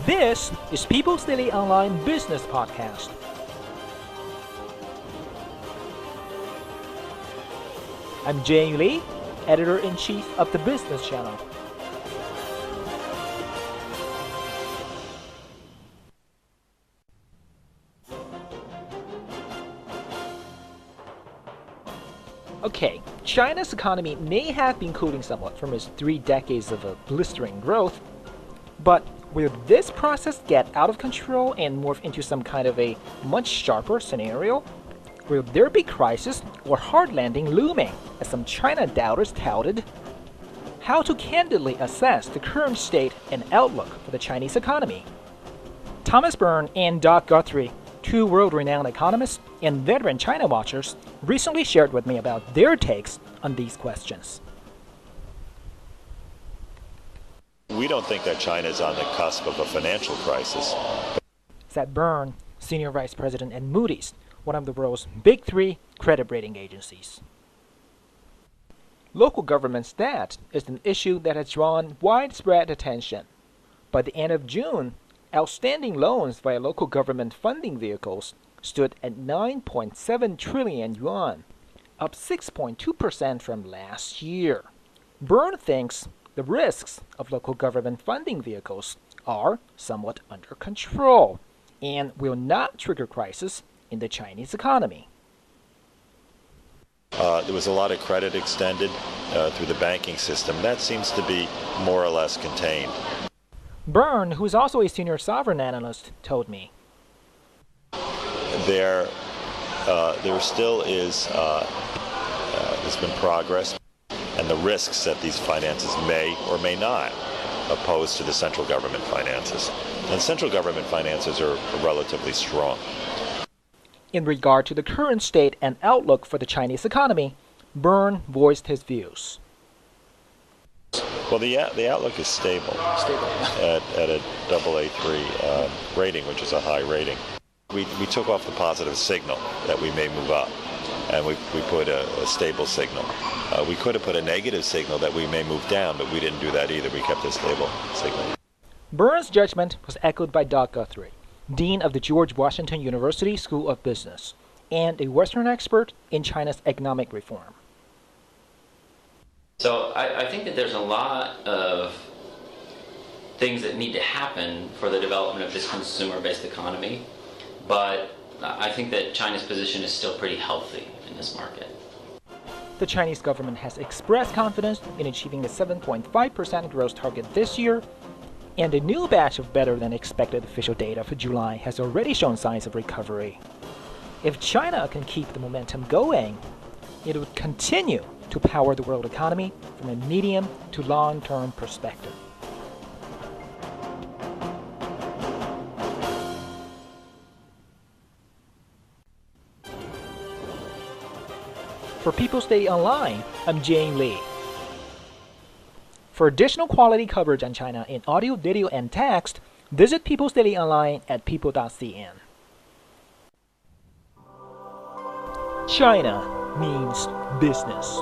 This is People's Daily Online Business Podcast. I'm Zhenyu Li, Editor-in-Chief of the Business Channel. Okay, China's economy may have been cooling somewhat from its 3 decades of blistering growth, but will this process get out of control and morph into some kind of a much sharper scenario? Will there be crisis or hard landing looming, as some China doubters touted? How to candidly assess the current state and outlook for the Chinese economy? Thomas Byrne and Doug Guthrie, two world-renowned economists and veteran China watchers, recently shared with me about their takes on these questions. We don't think that China is on the cusp of a financial crisis, said Byrne, Senior Vice President at Moody's, one of the world's big 3 credit rating agencies. Local government debt is an issue that has drawn widespread attention. By the end of June, outstanding loans via local government funding vehicles stood at 9.7 trillion yuan, up 6.2% from last year. Byrne thinks the risks of local government funding vehicles are somewhat under control and will not trigger crisis in the Chinese economy. There was a lot of credit extended through the banking system. That seems to be more or less contained. Byrne, who is also a senior sovereign analyst, told me. There still is there's been progress, and the risks that these finances may or may not oppose to the central government finances. And central government finances are relatively strong. In regard to the current state and outlook for the Chinese economy, Byrne voiced his views. Well, the outlook is stable at a AA3 rating, which is a high rating. We took off the positive signal that we may move up, and we put a stable signal. We could have put a negative signal that we may move down, but we didn't do that either. We kept a stable signal. Byrne's judgment was echoed by Doug Guthrie, Dean of the George Washington University School of Business, and a Western expert in China's economic reform. So I think that there's a lot of things that need to happen for the development of this consumer-based economy, but I think that China's position is still pretty healthy in this market. The Chinese government has expressed confidence in achieving a 7.5% growth target this year, and a new batch of better-than-expected official data for July has already shown signs of recovery. If China can keep the momentum going, it would continue to power the world economy from a medium to long-term perspective. For People's Daily Online, I'm Zhenyu Li. For additional quality coverage on China in audio, video, and text, visit People's Daily Online at people.cn. China means business.